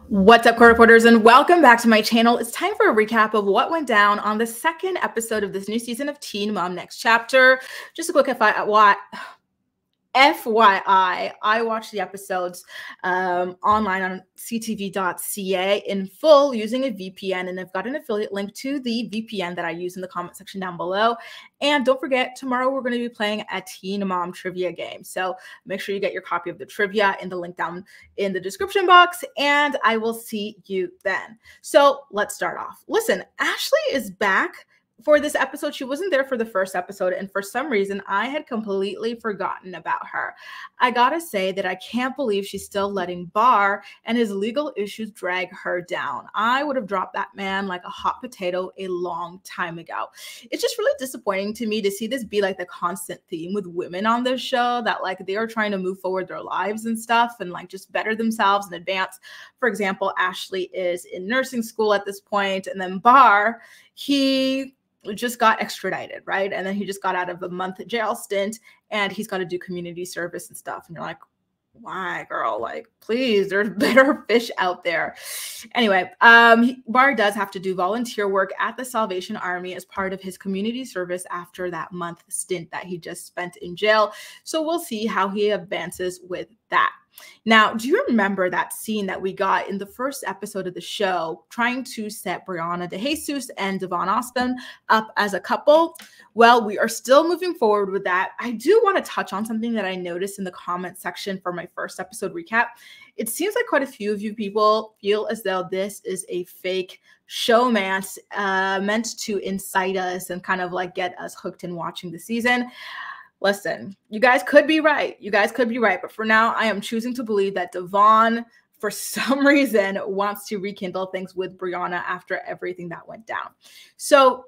What's up, court reporters, and welcome back to my channel. It's time for a recap of what went down on the second episode of this new season of Teen Mom Next Chapter. Just a quick FYI, I watched the episodes online on ctv.ca in full using a VPN, and I've got an affiliate link to the VPN that I use in the comment section down below. And don't forget, tomorrow we're going to be playing a Teen Mom trivia game. So make sure you get your copy of the trivia in the link down in the description box, and I will see you then. So let's start off. Listen, Ashley is back for this episode. She wasn't there for the first episode, and for some reason I had completely forgotten about her. I gotta say that I can't believe she's still letting Bar and his legal issues drag her down. I would have dropped that man like a hot potato a long time ago. It's just really disappointing to me to see this be like the constant theme with women on this show, that like they are trying to move forward their lives and stuff and like just better themselves in advance. For example, Ashley is in nursing school at this point, and then Bar, he just got extradited, right? And then he just got out of a month jail stint, and he's got to do community service and stuff. And you're like, why, girl? Like, please, there's better fish out there. Anyway, Bar does have to do volunteer work at the Salvation Army as part of his community service after that month stint that he just spent in jail. So we'll see how he advances with that. Now, do you remember that scene that we got in the first episode of the show trying to set Briana Dejesus and Devoin Austin up as a couple? Well, we are still moving forward with that. I do want to touch on something that I noticed in the comment section for my first episode recap. It seems like quite a few of you people feel as though this is a fake showmance meant to incite us and kind of like get us hooked in watching the season. Listen, you guys could be right. You guys could be right. But for now, I am choosing to believe that Devon, for some reason, wants to rekindle things with Briana after everything that went down. So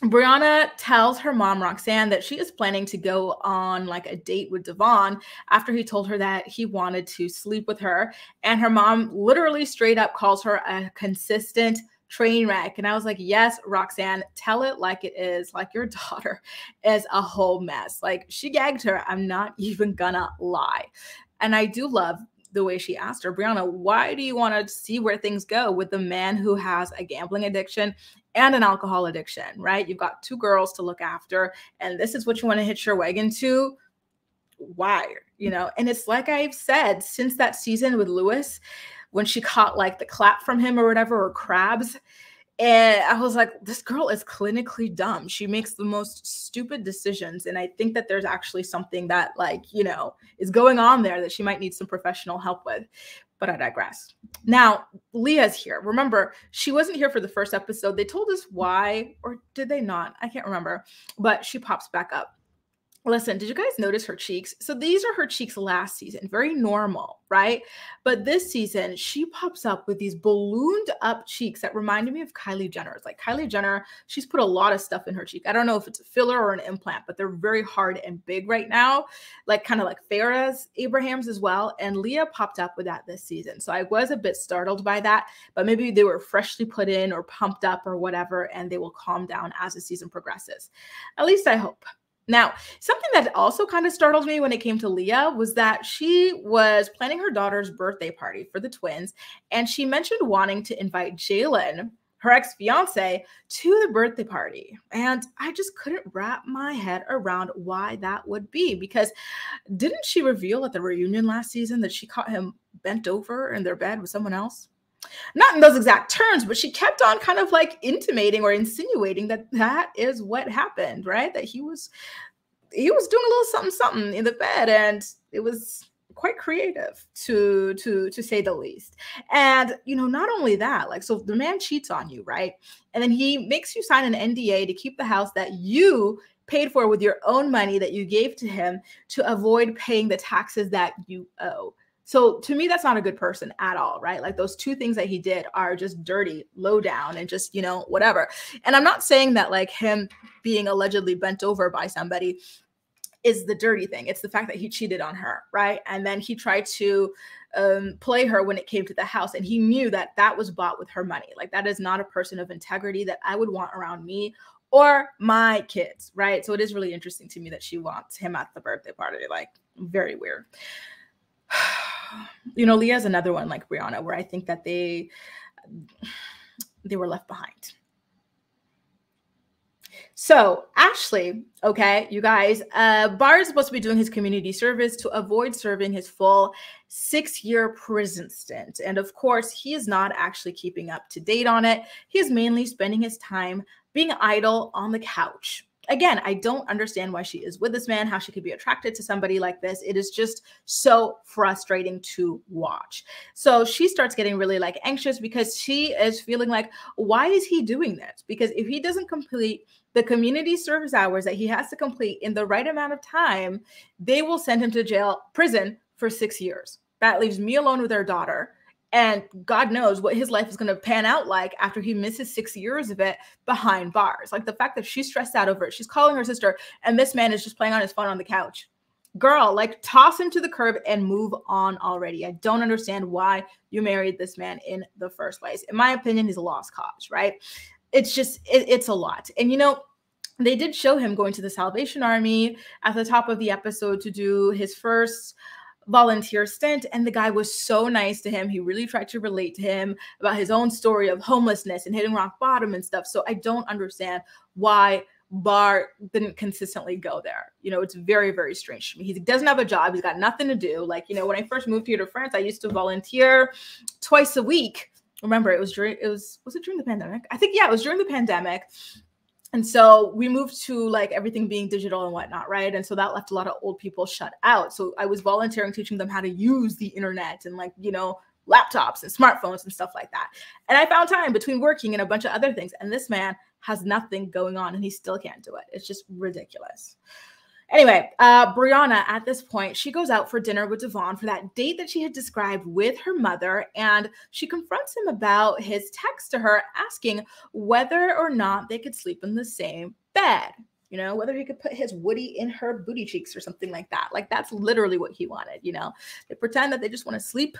Briana tells her mom, Roxanne, that she is planning to go on like a date with Devon after he told her that he wanted to sleep with her. And her mom literally straight up calls her a consistent train wreck. And I was like, yes, Roxanne, tell it like it is, like your daughter is a whole mess. Like, she gagged her. I'm not even gonna lie. And I do love the way she asked her, Briana, why do you want to see where things go with the man who has a gambling addiction and an alcohol addiction, right? You've got two girls to look after, and this is what you want to hitch your wagon to? Why? You know, and it's like I've said since that season with Lewis, when she caught like the clap from him or whatever, or crabs. And I was like, this girl is clinically dumb. She makes the most stupid decisions. And I think that there's actually something that, like, you know, is going on there that she might need some professional help with. But I digress. Now, Leah's here. Remember, she wasn't here for the first episode. They told us why, or did they not? I can't remember. But she pops back up. Listen, did you guys notice her cheeks? So these are her cheeks last season, very normal, right? But this season, she pops up with these ballooned up cheeks that reminded me of Kylie Jenner's. Like Kylie Jenner, she's put a lot of stuff in her cheek. I don't know if it's a filler or an implant, but they're very hard and big right now, like kind of like Farrah's, Abraham's as well. And Leah popped up with that this season. So I was a bit startled by that, but maybe they were freshly put in or pumped up or whatever, and they will calm down as the season progresses. At least I hope. Now, something that also kind of startled me when it came to Leah was that she was planning her daughter's birthday party for the twins, and she mentioned wanting to invite Jaylan, her ex-fiance, to the birthday party. And I just couldn't wrap my head around why that would be, because didn't she reveal at the reunion last season that she caught him bent over in their bed with someone else? Not in those exact terms, but she kept on kind of like intimating or insinuating that that is what happened, right? That he was doing a little something in the bed, and it was quite creative to say the least. And, you know, not only that, like, so the man cheats on you, right? And then he makes you sign an NDA to keep the house that you paid for with your own money that you gave to him to avoid paying the taxes that you owe. So to me, that's not a good person at all, right? Like those two things that he did are just dirty, low down, and just, you know, whatever. And I'm not saying that like him being allegedly bent over by somebody is the dirty thing. It's the fact that he cheated on her, right? And then he tried to play her when it came to the house. And he knew that that was bought with her money. Like that is not a person of integrity that I would want around me or my kids, right? So it is really interesting to me that she wants him at the birthday party. Like, very weird. you know, Leah's another one like Briana, where I think that they were left behind. So Ashley, okay, you guys, Bar is supposed to be doing his community service to avoid serving his full 6-year prison stint. And of course, he is not actually keeping up to date on it. He is mainly spending his time being idle on the couch. Again, I don't understand why she is with this man, how she could be attracted to somebody like this. It is just so frustrating to watch. So she starts getting really like anxious because she is feeling like, why is he doing this? Because if he doesn't complete the community service hours that he has to complete in the right amount of time, they will send him to prison for 6 years. That leaves me alone with our daughter. And God knows what his life is going to pan out like after he misses 6 years of it behind bars. Like the fact that she's stressed out over it. She's calling her sister and this man is just playing on his phone on the couch. Girl, like toss him to the curb and move on already. I don't understand why you married this man in the first place. In my opinion, he's a lost cause, right? It's just, it's a lot. And you know, they did show him going to the Salvation Army at the top of the episode to do his first volunteer stint, and the guy was so nice to him. He really tried to relate to him about his own story of homelessness and hitting rock bottom and stuff. So I don't understand why Bar didn't consistently go there. You know, it's very, very strange to me. He doesn't have a job. He's got nothing to do. Like, you know, when I first moved here to France, I used to volunteer twice a week. Remember, was it during the pandemic? I think, yeah, it was during the pandemic. And so we moved to like everything being digital and whatnot, right? And so that left a lot of old people shut out. So I was volunteering, teaching them how to use the internet and like, you know, laptops and smartphones and stuff like that. And I found time between working and a bunch of other things. And this man has nothing going on and he still can't do it. It's just ridiculous. Anyway, Briana, at this point, she goes out for dinner with Devon for that date that she had described with her mother, and she confronts him about his text to her asking whether or not they could sleep in the same bed. You know, whether he could put his Woody in her booty cheeks or something like that. Like, that's literally what he wanted, you know. They pretend that they just want to sleep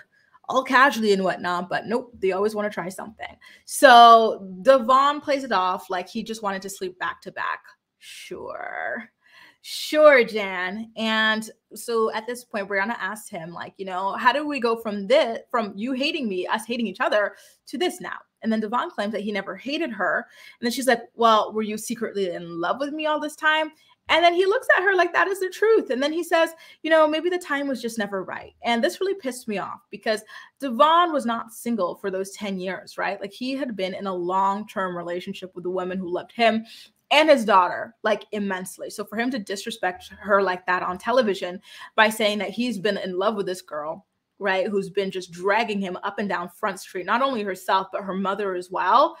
all casually and whatnot, but nope, they always want to try something. So Devon plays it off like he just wanted to sleep back to back. Sure, Jan. And so at this point, Briana asked him, like, you know, how do we go from you hating me, us hating each other, to this now? And then Devon claims that he never hated her. And then she's like, well, were you secretly in love with me all this time? And then he looks at her like that is the truth. And then he says, you know, maybe the time was just never right. And this really pissed me off because Devon was not single for those 10 years, right? Like he had been in a long-term relationship with a woman who loved him and his daughter, like, immensely. So for him to disrespect her like that on television by saying that he's been in love with this girl, right, who's been just dragging him up and down Front Street, not only herself, but her mother as well,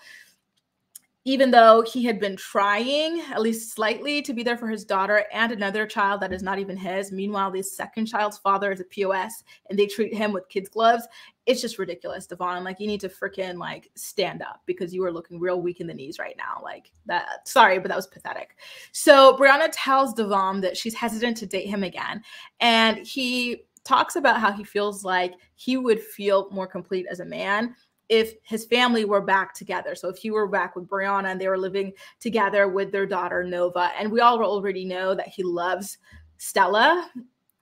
even though he had been trying, at least slightly, to be there for his daughter and another child that is not even his. Meanwhile, the second child's father is a POS, and they treat him with kids' gloves. It's just ridiculous, Devon. Like, you need to freaking, like, stand up because you are looking real weak in the knees right now. Like, that, sorry, but that was pathetic. So Briana tells Devon that she's hesitant to date him again, and he talks about how he feels like he would feel more complete as a man if his family were back together. So if he were back with Briana and they were living together with their daughter, Nova. And we all already know that he loves Stella,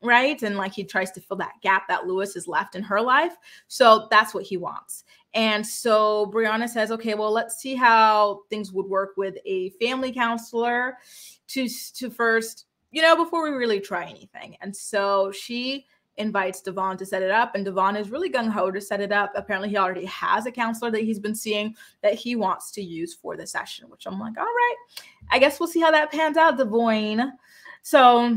right? And like he tries to fill that gap that Lewis has left in her life. So that's what he wants. And so Briana says, okay, well, let's see how things would work with a family counselor to first, you know, before we really try anything. And so she invites Devon to set it up, and Devon is really gung-ho to set it up. Apparently he already has a counselor that he's been seeing that he wants to use for the session, which I'm like, all right, I guess we'll see how that pans out, Devoin. So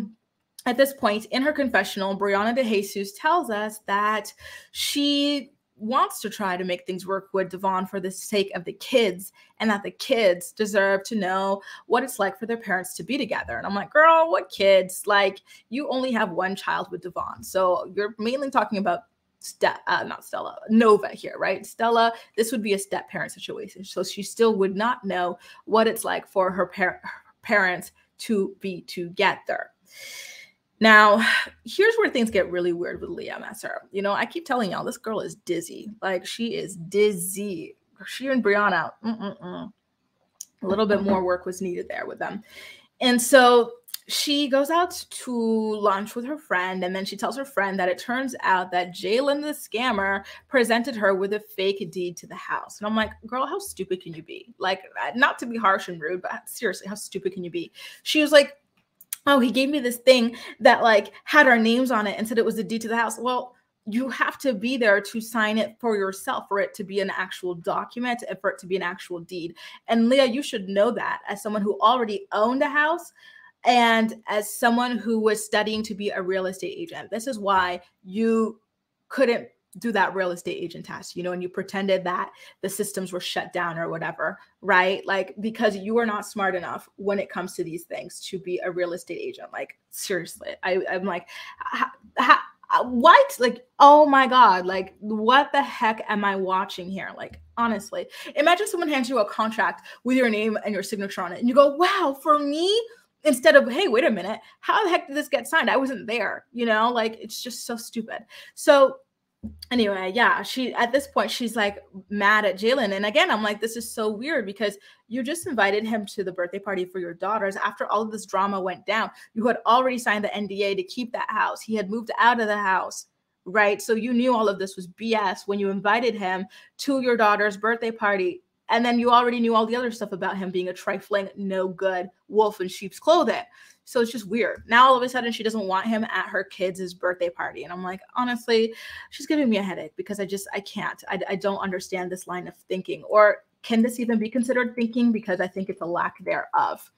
at this point in her confessional, Briana Dejesus tells us that she wants to try to make things work with Devon for the sake of the kids, and that the kids deserve to know what it's like for their parents to be together. And I'm like, girl, what kids? Like, you only have one child with Devon. So you're mainly talking about Nova here, right? Stella, this would be a step-parent situation. So she still would not know what it's like for her parents to be together. Now, here's where things get really weird with Leah Messer. You know, I keep telling y'all, this girl is dizzy. Like, she is dizzy. She and Briana, a little bit more work was needed there with them. And so she goes out to lunch with her friend, and then she tells her friend that it turns out that Jaylan, the scammer, presented her with a fake deed to the house. And I'm like, girl, how stupid can you be? Like, not to be harsh and rude, but seriously, how stupid can you be? She was like, oh, he gave me this thing that like had our names on it and said it was a deed to the house. Well, you have to be there to sign it for yourself, for it to be an actual document and for it to be an actual deed. And Leah, you should know that as someone who already owned a house and as someone who was studying to be a real estate agent. This is why you couldn't do that real estate agent test, you know, and you pretended that the systems were shut down or whatever, right? Like, because you are not smart enough when it comes to these things to be a real estate agent. Like, seriously, I'm like, what? Like, oh my God, like, what the heck am I watching here? Like, honestly, imagine someone hands you a contract with your name and your signature on it, and you go, wow, for me? Instead of, hey, wait a minute, how the heck did this get signed? I wasn't there, you know, like, it's just so stupid. So anyway, yeah, she, at this point, she's like mad at Jaylan. And again, I'm like, this is so weird because you just invited him to the birthday party for your daughters. After all of this drama went down, you had already signed the NDA to keep that house. He had moved out of the house, right? So you knew all of this was BS when you invited him to your daughter's birthday party. And then you already knew all the other stuff about him being a trifling, no good wolf in sheep's clothing. So it's just weird. Now, all of a sudden, she doesn't want him at her kids' birthday party. And I'm like, honestly, she's giving me a headache because I can't. I don't understand this line of thinking. Or can this even be considered thinking? Because I think it's a lack thereof.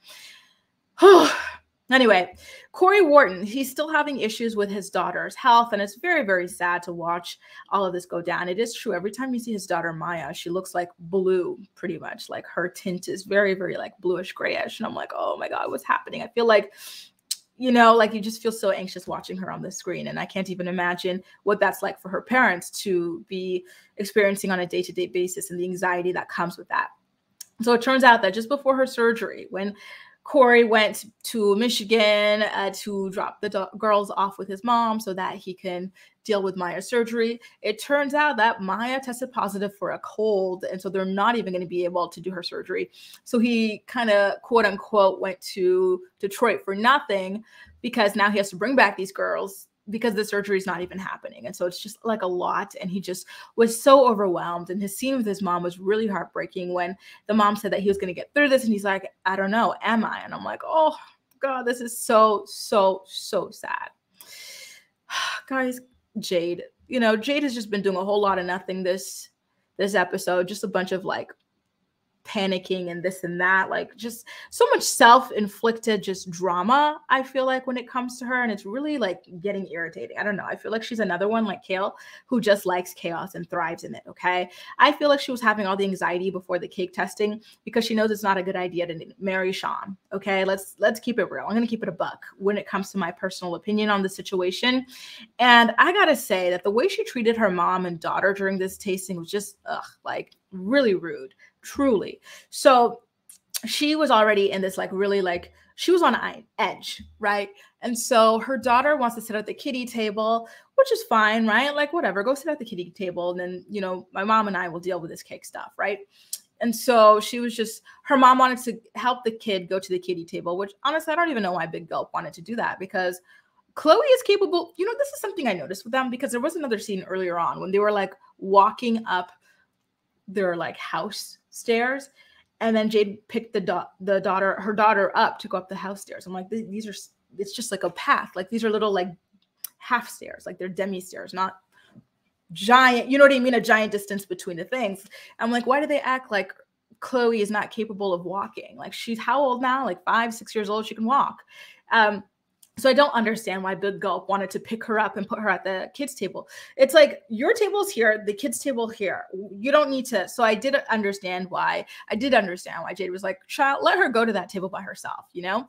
Anyway, Cory Wharton, he's still having issues with his daughter's health, and it's very, very sad to watch all of this go down. It is true. Every time you see his daughter, Maya, she looks like blue, pretty much. Like her tint is very, very like bluish grayish. And I'm like, oh my God, what's happening? I feel like, you know, like you just feel so anxious watching her on the screen. And I can't even imagine what that's like for her parents to be experiencing on a day-to-day basis and the anxiety that comes with that. So it turns out that just before her surgery, when Cory went to Michigan to drop the girls off with his mom so that he can deal with Maya's surgery. It turns out that Maya tested positive for a cold, and so they're not even going to be able to do her surgery. So he kind of, quote unquote, went to Detroit for nothing because now he has to bring back these girls because the surgery is not even happening. And so it's just like a lot. And he just was so overwhelmed. And his scene with his mom was really heartbreaking when the mom said that he was going to get through this. And he's like, I don't know, am I? And I'm like, oh God, this is so, so, so sad. Guys, Jade, you know, Jade has just been doing a whole lot of nothing this episode, just a bunch of like panicking and this and that, like just so much self-inflicted just drama, I feel like, when it comes to her. And it's really like getting irritating. I don't know. I feel like she's another one like Kale who just likes chaos and thrives in it. Okay. I feel like she was having all the anxiety before the cake testing because she knows it's not a good idea to marry Sean. Okay. Let's keep it real. I'm going to keep it a buck when it comes to my personal opinion on the situation. And I got to say that the way she treated her mom and daughter during this tasting was just like really rude. Truly. So she was already in this like really like she was on edge, right? And so her daughter wants to sit at the kiddie table, which is fine, right? Like whatever, go sit at the kiddie table, and then, you know, my mom and I will deal with this cake stuff, right? And so she was just, her mom wanted to help the kid go to the kiddie table, which honestly I don't even know why Big Gulp wanted to do that, because Chloe is capable. You know, this is something I noticed with them, because there was another scene earlier on when they were like walking up their like house stairs, and then Jade picked her daughter up to go up the house stairs. I'm like, these are, it's just like a path. Like these are little like half stairs, like they're demi stairs, not giant, you know what I mean? A giant distance between the things. I'm like, why do they act like Chloe is not capable of walking? Like she's how old now? Like 5-6 years old. She can walk. So I don't understand why Big Gulp wanted to pick her up and put her at the kids' table. It's like, your table's here, the kids' table here. You don't need to. So I did understand why Jade was like, child, let her go to that table by herself, you know?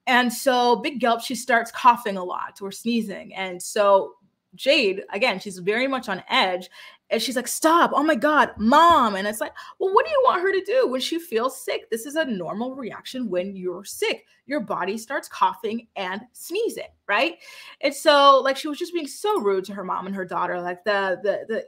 And so Big Gulp, she starts coughing a lot or sneezing. And so Jade, again, she's very much on edge. And she's like, stop. Oh my God, mom. And it's like, well, what do you want her to do when she feels sick? This is a normal reaction when you're sick. Your body starts coughing and sneezing, right? And so like, she was just being so rude to her mom and her daughter. Like the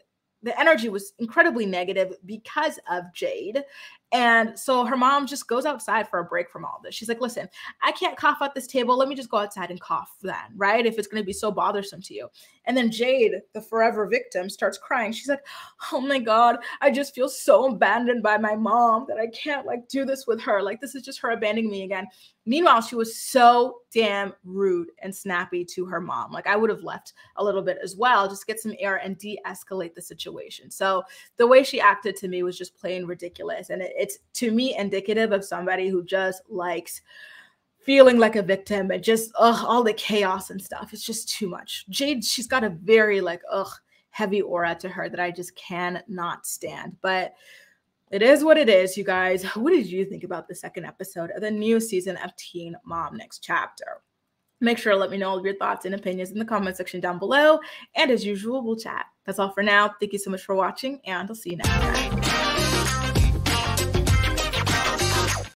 energy was incredibly negative because of Jade. And so her mom just goes outside for a break from all this. She's like, listen, I can't cough at this table. Let me just go outside and cough then, right? If it's going to be so bothersome to you. And then Jade, the forever victim, starts crying. She's like, oh my God, I just feel so abandoned by my mom that I can't like do this with her. Like, this is just her abandoning me again. Meanwhile, she was so damn rude and snappy to her mom. Like, I would have left a little bit as well, just get some air and de-escalate the situation. So the way she acted to me was just plain ridiculous. And it's to me indicative of somebody who just likes feeling like a victim and just all the chaos and stuff. It's just too much. Jade, she's got a very like heavy aura to her that I just cannot stand. But it is what it is, you guys. What did you think about the second episode of the new season of Teen Mom Next Chapter? Make sure to let me know all your thoughts and opinions in the comment section down below. And as usual, we'll chat. That's all for now. Thank you so much for watching, and I'll see you next time.